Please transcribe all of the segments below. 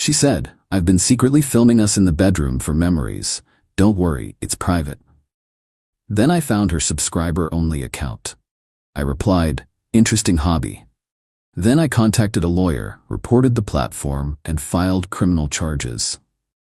She said, "I've been secretly filming us in the bedroom for memories. Don't worry, it's private." Then I found her subscriber-only account. I replied, "Interesting hobby." Then I contacted a lawyer, reported the platform, and filed criminal charges.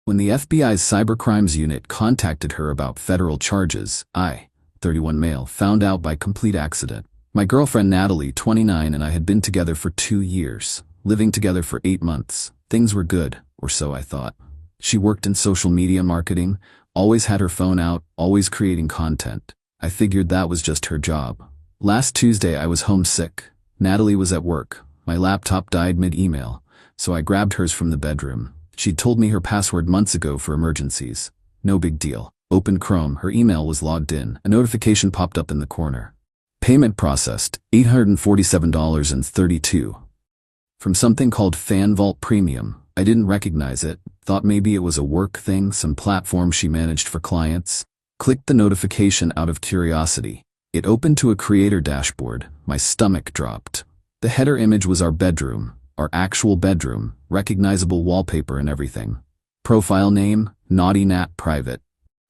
When the FBI's cybercrimes unit contacted her about federal charges, I, 31 male, found out by complete accident. My girlfriend Natalie, 29, and I had been together for 2 years, living together for 8 months. Things were good, or so I thought. She worked in social media marketing, always had her phone out, always creating content. I figured that was just her job. Last Tuesday I was homesick. Natalie was at work. My laptop died mid-email, so I grabbed hers from the bedroom. She'd told me her password months ago for emergencies. No big deal. Opened Chrome, her email was logged in. A notification popped up in the corner. Payment processed, $847.32. From something called FanVault Premium. I didn't recognize it, thought maybe it was a work thing, some platform she managed for clients. Clicked the notification out of curiosity. It opened to a creator dashboard. My stomach dropped. The header image was our bedroom, our actual bedroom, recognizable wallpaper and everything. Profile name, Naughty Nat Private.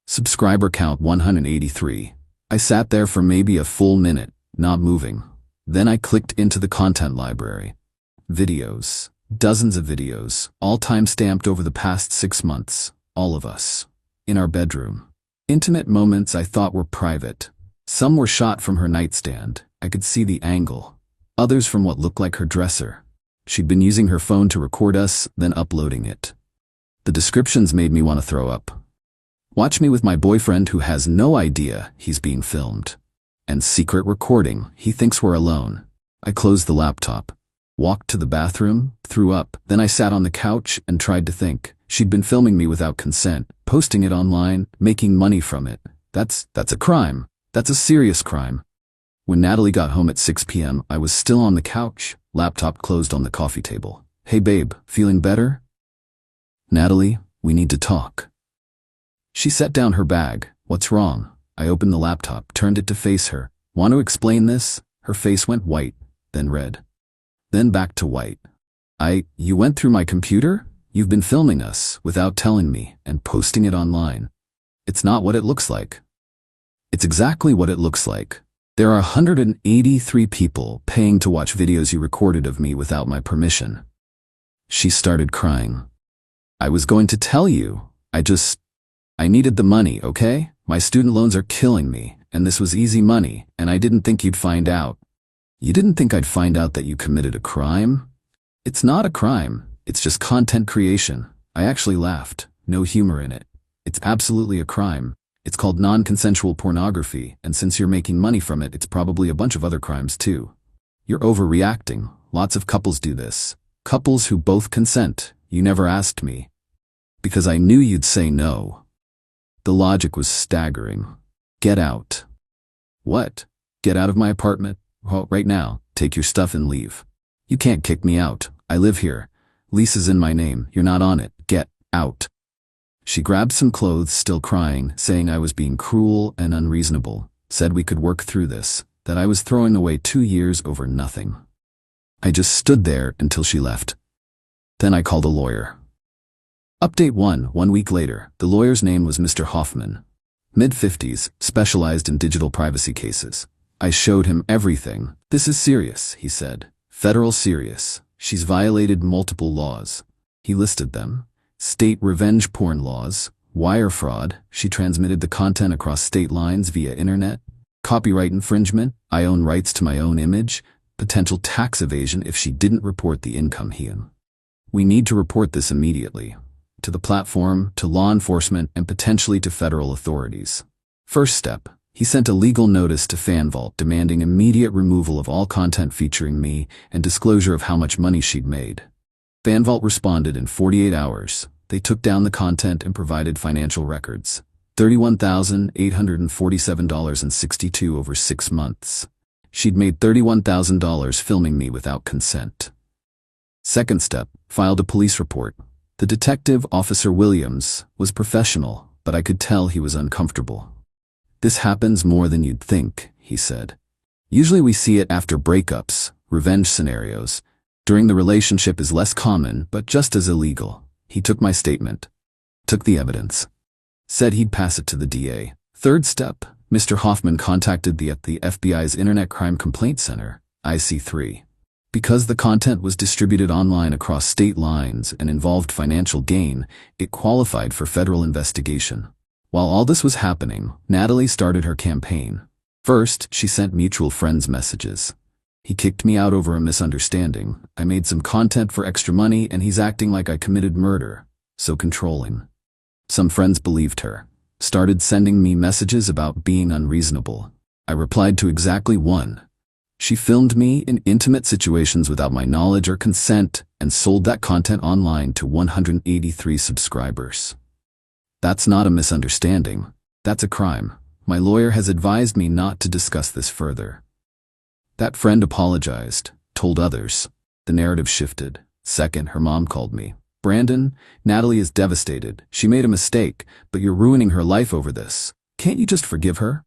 Subscriber count 183. I sat there for maybe a full minute, not moving. Then I clicked into the content library. Videos. Dozens of videos, all time-stamped over the past 6 months. All of us. In our bedroom. Intimate moments I thought were private. Some were shot from her nightstand. I could see the angle. Others from what looked like her dresser. She'd been using her phone to record us, then uploading it. The descriptions made me want to throw up. Watch me with my boyfriend who has no idea he's being filmed. And secret recording, he thinks we're alone. I closed the laptop. Walked to the bathroom, threw up, then I sat on the couch and tried to think. She'd been filming me without consent, posting it online, making money from it. That's a crime. That's a serious crime. When Natalie got home at 6 p.m., I was still on the couch, laptop closed on the coffee table. "Hey babe, feeling better?" "Natalie, we need to talk." She set down her bag. "What's wrong?" I opened the laptop, turned it to face her. "Want to explain this?" Her face went white, then red. Then back to white. You went through my computer? You've been filming us, without telling me, and posting it online. It's not what it looks like." "It's exactly what it looks like. There are 183 people paying to watch videos you recorded of me without my permission." She started crying. "I was going to tell you. I needed the money, okay? My student loans are killing me, and this was easy money, and I didn't think you'd find out." "You didn't think I'd find out that you committed a crime?" "It's not a crime. It's just content creation." I actually laughed. No humor in it. "It's absolutely a crime. It's called non-consensual pornography, and since you're making money from it, it's probably a bunch of other crimes too. You're overreacting. Lots of couples do this. Couples who both consent. You never asked me. Because I knew you'd say no." The logic was staggering. "Get out." "What? Get out of my apartment? Well, right now, take your stuff and leave." "You can't kick me out. I live here. Lease is in my name. You're not on it. Get out." She grabbed some clothes, still crying, saying I was being cruel and unreasonable, said we could work through this, that I was throwing away 2 years over nothing. I just stood there until she left. Then I called a lawyer. Update 1. 1 week later, the lawyer's name was Mr. Hoffman. Mid-50s, specialized in digital privacy cases. I showed him everything. "This is serious," he said. "Federal serious. She's violated multiple laws." He listed them. State revenge porn laws, wire fraud, she transmitted the content across state lines via internet, copyright infringement, I own rights to my own image, potential tax evasion if she didn't report the income he earned. "We need to report this immediately. To the platform, to law enforcement, and potentially to federal authorities." First step, he sent a legal notice to FanVault demanding immediate removal of all content featuring me and disclosure of how much money she'd made. FanVault responded in 48 hours. They took down the content and provided financial records. $31,847.62 over 6 months. She'd made $31,000 filming me without consent. Second step, filed a police report. The detective, Officer Williams, was professional, but I could tell he was uncomfortable. "This happens more than you'd think," he said. "Usually we see it after breakups, revenge scenarios. During the relationship is less common, but just as illegal. He took my statement, took the evidence, said he'd pass it to the DA. Third step, Mr. Hoffman contacted the FBI's Internet Crime Complaint Center, IC3. Because the content was distributed online across state lines and involved financial gain, it qualified for federal investigation. While all this was happening, Natalie started her campaign. First, she sent mutual friends messages. He kicked me out over a misunderstanding. I made some content for extra money and he's acting like I committed murder. So controlling. Some friends believed her. Started sending me messages about being unreasonable. I replied to exactly one. She filmed me in intimate situations without my knowledge or consent and sold that content online to 183 subscribers. That's not a misunderstanding. That's a crime. My lawyer has advised me not to discuss this further. That friend apologized, told others. The narrative shifted. Second, her mom called me. Brandon, Natalie is devastated. She made a mistake, but you're ruining her life over this. Can't you just forgive her?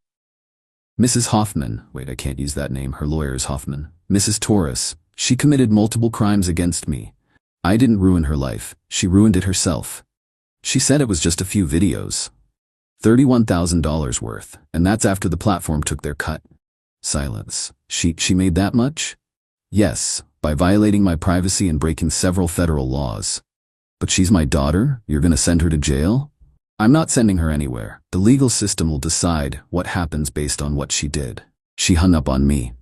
Mrs. Hoffman, wait, I can't use that name, her lawyer is Hoffman. Mrs. Torres, she committed multiple crimes against me. I didn't ruin her life, she ruined it herself. She said it was just a few videos. $31,000 worth, and that's after the platform took their cut. Silence. She made that much? Yes, by violating my privacy and breaking several federal laws. But she's my daughter? You're gonna send her to jail? I'm not sending her anywhere. The legal system will decide what happens based on what she did. She hung up on me.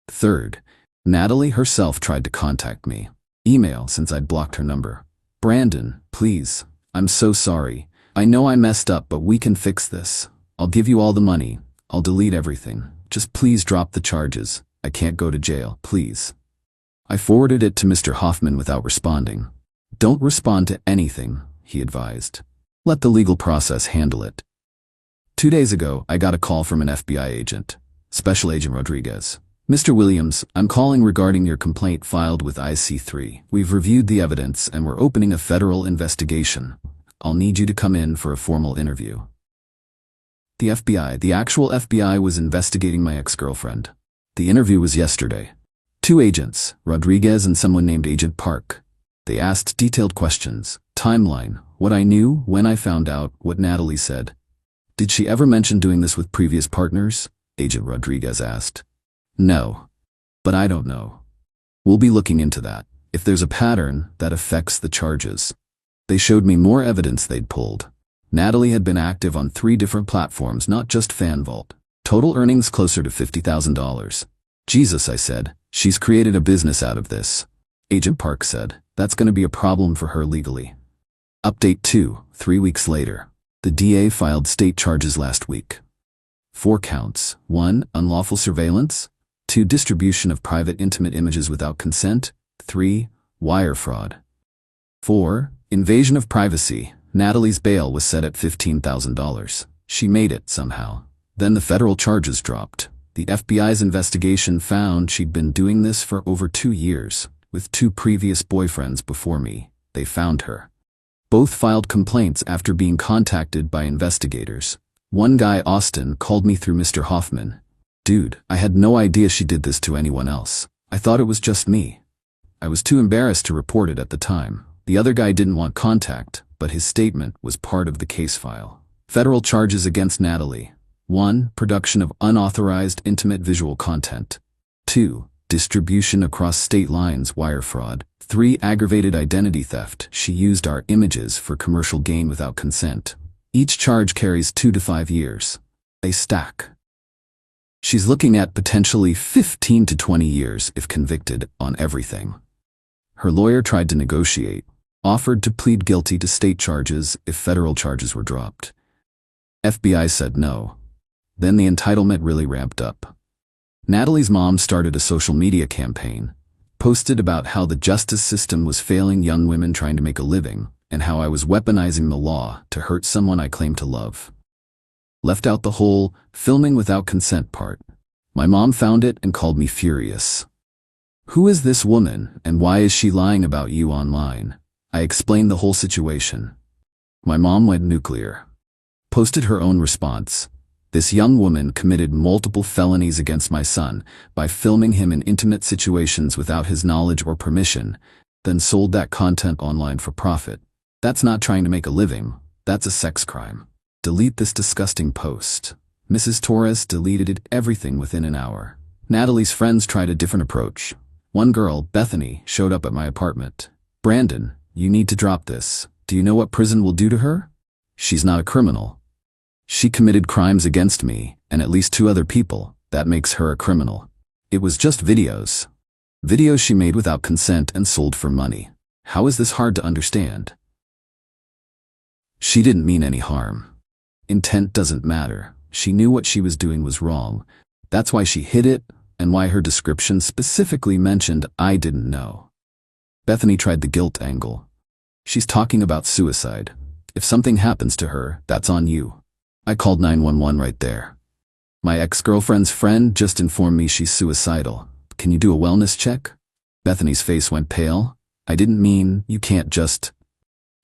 Third, Natalie herself tried to contact me. Email, since I'd blocked her number. Brandon, please. I'm so sorry. I know I messed up, but we can fix this. I'll give you all the money. I'll delete everything. Just please drop the charges. I can't go to jail, please. I forwarded it to Mr. Hoffman without responding. Don't respond to anything, he advised. Let the legal process handle it. 2 days ago, I got a call from an FBI agent, Special Agent Rodriguez. Mr. Williams, I'm calling regarding your complaint filed with IC3. We've reviewed the evidence and we're opening a federal investigation. I'll need you to come in for a formal interview. The FBI, the actual FBI, was investigating my ex-girlfriend. The interview was yesterday. 2 agents, Rodriguez and someone named Agent Park. They asked detailed questions, timeline, what I knew, when I found out, what Natalie said. Did she ever mention doing this with previous partners? Agent Rodriguez asked. No. But I don't know. We'll be looking into that. If there's a pattern, that affects the charges. They showed me more evidence they'd pulled. Natalie had been active on 3 different platforms, not just FanVault. Total earnings closer to $50,000. Jesus, I said. She's created a business out of this. Agent Park said, that's going to be a problem for her legally. Update 2, 3 weeks later. The DA filed state charges last week. 4 counts. 1, unlawful surveillance. 2, distribution of private intimate images without consent. 3, wire fraud. 4, invasion of privacy. Natalie's bail was set at $15,000. She made it somehow. Then the federal charges dropped. The FBI's investigation found she'd been doing this for over 2 years. With 2 previous boyfriends before me, they found her. Both filed complaints after being contacted by investigators. One guy, Austin, called me through Mr. Hoffman. Dude, I had no idea she did this to anyone else. I thought it was just me. I was too embarrassed to report it at the time. The other guy didn't want contact, but his statement was part of the case file. Federal charges against Natalie. 1, production of unauthorized intimate visual content. 2, distribution across state lines, wire fraud. 3, aggravated identity theft. She used our images for commercial gain without consent. Each charge carries 2 to 5 years. They stack. She's looking at potentially 15 to 20 years if convicted on everything. Her lawyer tried to negotiate, offered to plead guilty to state charges if federal charges were dropped. FBI said no. Then the entitlement really ramped up. Natalie's mom started a social media campaign, posted about how the justice system was failing young women trying to make a living, and how I was weaponizing the law to hurt someone I claimed to love. Left out the whole filming without consent part. My mom found it and called me furious. Who is this woman, and why is she lying about you online? I explained the whole situation. My mom went nuclear. Posted her own response. This young woman committed multiple felonies against my son by filming him in intimate situations without his knowledge or permission, then sold that content online for profit. That's not trying to make a living. That's a sex crime. Delete this disgusting post. Mrs. Torres deleted everything within an hour. Natalie's friends tried a different approach. One girl, Bethany, showed up at my apartment. Brandon, you need to drop this. Do you know what prison will do to her? She's not a criminal. She committed crimes against me, and at least 2 other people. That makes her a criminal. It was just videos. Videos she made without consent and sold for money. How is this hard to understand? She didn't mean any harm. Intent doesn't matter. She knew what she was doing was wrong. That's why she hid it, and why her description specifically mentioned I didn't know. Bethany tried the guilt angle. She's talking about suicide. If something happens to her, that's on you. I called 911 right there. My ex-girlfriend's friend just informed me she's suicidal. Can you do a wellness check? Bethany's face went pale. I didn't mean, you can't just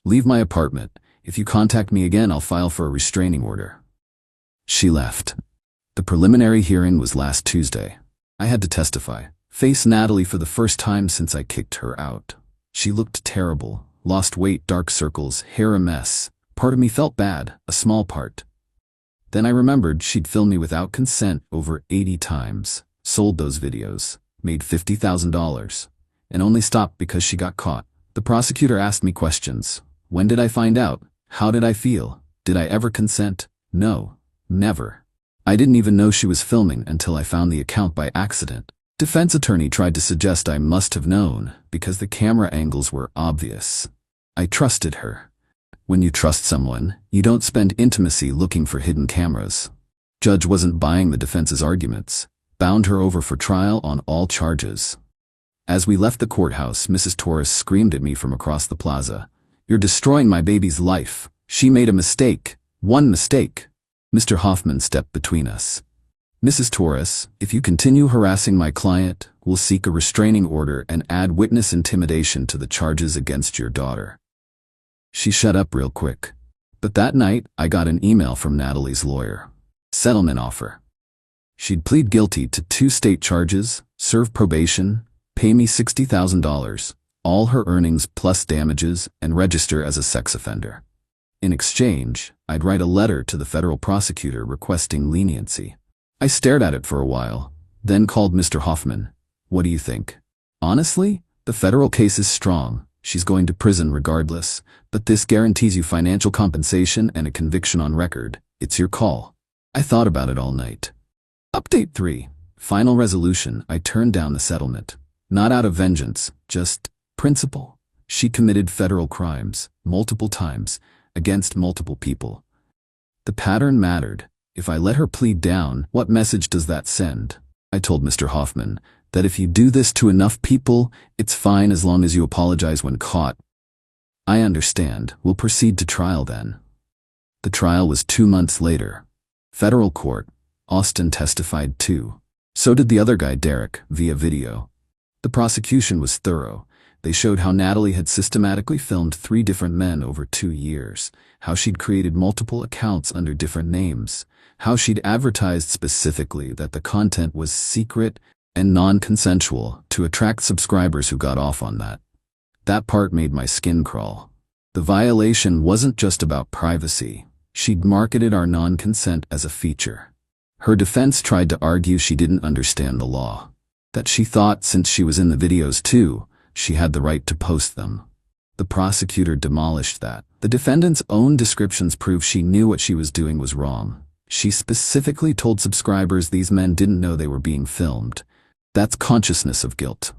leave my apartment. If you contact me again, I'll file for a restraining order. She left. The preliminary hearing was last Tuesday. I had to testify. Face Natalie for the first time since I kicked her out. She looked terrible. Lost weight, dark circles, hair a mess. Part of me felt bad, a small part. Then I remembered she'd filmed me without consent over 80 times, sold those videos, made $50,000, and only stopped because she got caught. The prosecutor asked me questions. When did I find out? How did I feel? Did I ever consent? No, never. I didn't even know she was filming until I found the account by accident. Defense attorney tried to suggest I must have known because the camera angles were obvious. I trusted her. When you trust someone, you don't spend intimacy looking for hidden cameras. Judge wasn't buying the defense's arguments, bound her over for trial on all charges. As we left the courthouse, Mrs. Torres screamed at me from across the plaza. You're destroying my baby's life. She made a mistake. One mistake. Mr. Hoffman stepped between us. Mrs. Torres, if you continue harassing my client, we'll seek a restraining order and add witness intimidation to the charges against your daughter. She shut up real quick. But that night, I got an email from Natalie's lawyer. Settlement offer. She'd plead guilty to 2 state charges, serve probation, pay me $60,000, all her earnings plus damages, and register as a sex offender. In exchange, I'd write a letter to the federal prosecutor requesting leniency. I stared at it for a while, then called Mr. Hoffman. What do you think? Honestly, the federal case is strong. She's going to prison regardless, but this guarantees you financial compensation and a conviction on record. It's your call. I thought about it all night. Update 3. Final resolution. I turned down the settlement. Not out of vengeance, just principle. She committed federal crimes, multiple times, against multiple people. The pattern mattered. If I let her plead down, what message does that send? I told Mr. Hoffman that if you do this to enough people, it's fine as long as you apologize when caught. I understand. We'll proceed to trial then. The trial was 2 months later. Federal court. Austin testified too. So did the other guy, Derek, via video. The prosecution was thorough. They showed how Natalie had systematically filmed 3 different men over 2 years, how she'd created multiple accounts under different names, how she'd advertised specifically that the content was secret and non-consensual to attract subscribers who got off on that. That part made my skin crawl. The violation wasn't just about privacy. She'd marketed our non-consent as a feature. Her defense tried to argue she didn't understand the law, that she thought since she was in the videos too, she had the right to post them. The prosecutor demolished that. The defendant's own descriptions prove she knew what she was doing was wrong. She specifically told subscribers these men didn't know they were being filmed. That's consciousness of guilt.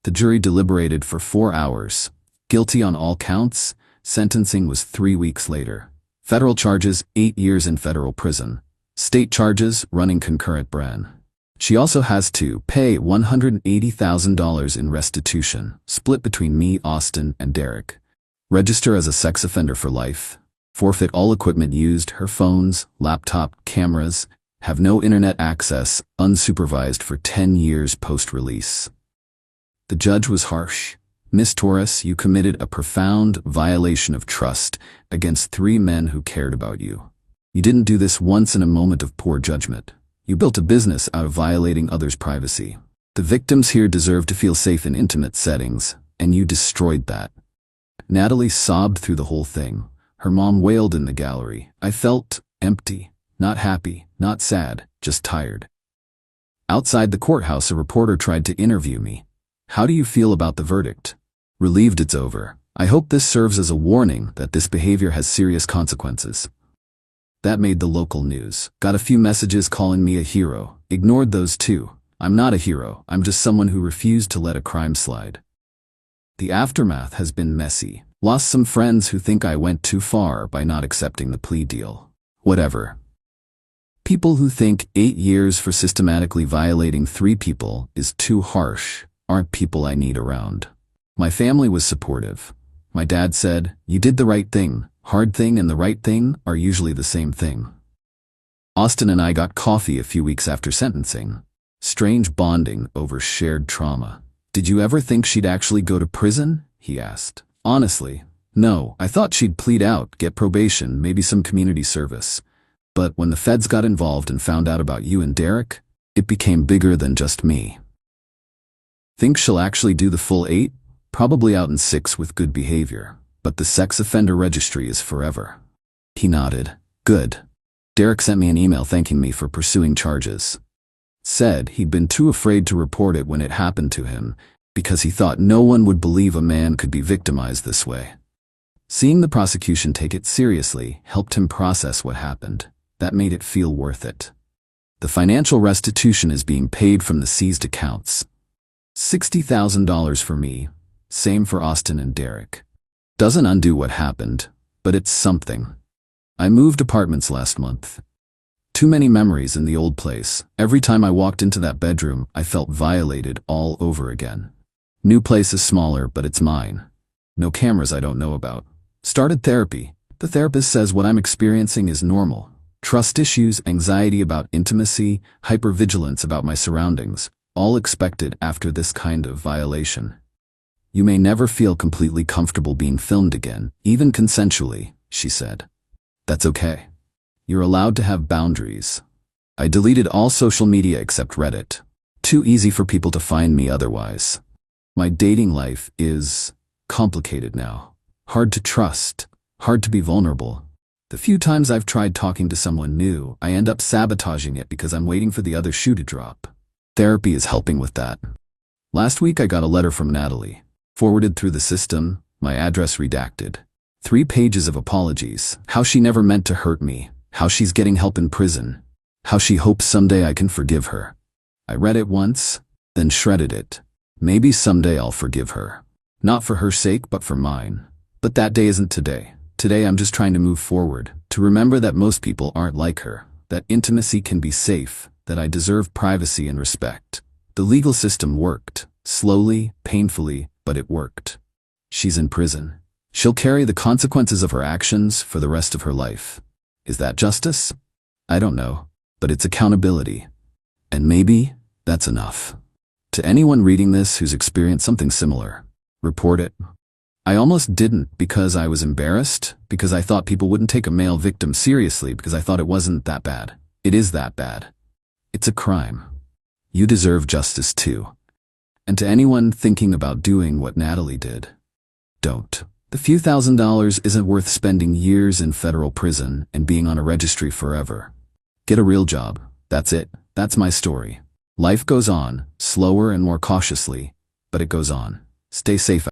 The jury deliberated for 4 hours. Guilty on all counts. Sentencing was 3 weeks later. Federal charges, 8 years in federal prison. State charges, running concurrent Bran. She also has to pay $180,000 in restitution, split between me, Austin, and Derek. Register as a sex offender for life. Forfeit all equipment used, her phones, laptop, cameras. Have no internet access, unsupervised for 10 years post-release. The judge was harsh. Miss Torres, you committed a profound violation of trust against 3 men who cared about you. You didn't do this once in a moment of poor judgment. You built a business out of violating others' privacy. The victims here deserve to feel safe in intimate settings, and you destroyed that. Natalie sobbed through the whole thing. Her mom wailed in the gallery. I felt empty, not happy, not sad, just tired. Outside the courthouse, a reporter tried to interview me. How do you feel about the verdict? Relieved it's over. I hope this serves as a warning that this behavior has serious consequences. That made the local news. Got a few messages calling me a hero. Ignored those too. I'm not a hero. I'm just someone who refused to let a crime slide. The aftermath has been messy. Lost some friends who think I went too far by not accepting the plea deal. Whatever. People who think 8 years for systematically violating 3 people is too harsh aren't people I need around. My family was supportive. My dad said, "You did the right thing. Hard thing and the right thing are usually the same thing." Austin and I got coffee a few weeks after sentencing. Strange bonding over shared trauma. "Did you ever think she'd actually go to prison?" he asked. Honestly, no. I thought she'd plead out, get probation, maybe some community service. But when the feds got involved and found out about you and Derek, it became bigger than just me. Think she'll actually do the full 8? Probably out in 6 with good behavior. But the sex offender registry is forever. He nodded. Good. Derek sent me an email thanking me for pursuing charges. Said he'd been too afraid to report it when it happened to him because he thought no one would believe a man could be victimized this way. Seeing the prosecution take it seriously helped him process what happened. That made it feel worth it. The financial restitution is being paid from the seized accounts. $60,000 for me, same for Austin and Derek. Doesn't undo what happened, but it's something. I moved apartments last month. Too many memories in the old place. Every time I walked into that bedroom, I felt violated all over again. New place is smaller, but it's mine. No cameras I don't know about. Started therapy. The therapist says what I'm experiencing is normal. Trust issues, anxiety about intimacy, hypervigilance about my surroundings, all expected after this kind of violation. You may never feel completely comfortable being filmed again, even consensually, she said. That's okay. You're allowed to have boundaries. I deleted all social media except Reddit. Too easy for people to find me otherwise. My dating life is complicated now. Hard to trust. Hard to be vulnerable. The few times I've tried talking to someone new, I end up sabotaging it because I'm waiting for the other shoe to drop. Therapy is helping with that. Last week I got a letter from Natalie. Forwarded through the system, my address redacted. 3 pages of apologies. How she never meant to hurt me. How she's getting help in prison. How she hopes someday I can forgive her. I read it once, then shredded it. Maybe someday I'll forgive her. Not for her sake, but for mine. But that day isn't today. Today I'm just trying to move forward, to remember that most people aren't like her, that intimacy can be safe, that I deserve privacy and respect. The legal system worked. Slowly, painfully, but it worked. She's in prison. She'll carry the consequences of her actions for the rest of her life. Is that justice? I don't know, but it's accountability. And maybe that's enough. To anyone reading this who's experienced something similar, report it. I almost didn't because I was embarrassed, because I thought people wouldn't take a male victim seriously because I thought it wasn't that bad. It is that bad. It's a crime. You deserve justice too. And to anyone thinking about doing what Natalie did, don't. The few $1,000s isn't worth spending years in federal prison and being on a registry forever. Get a real job. That's it. That's my story. Life goes on, slower and more cautiously, but it goes on. Stay safe.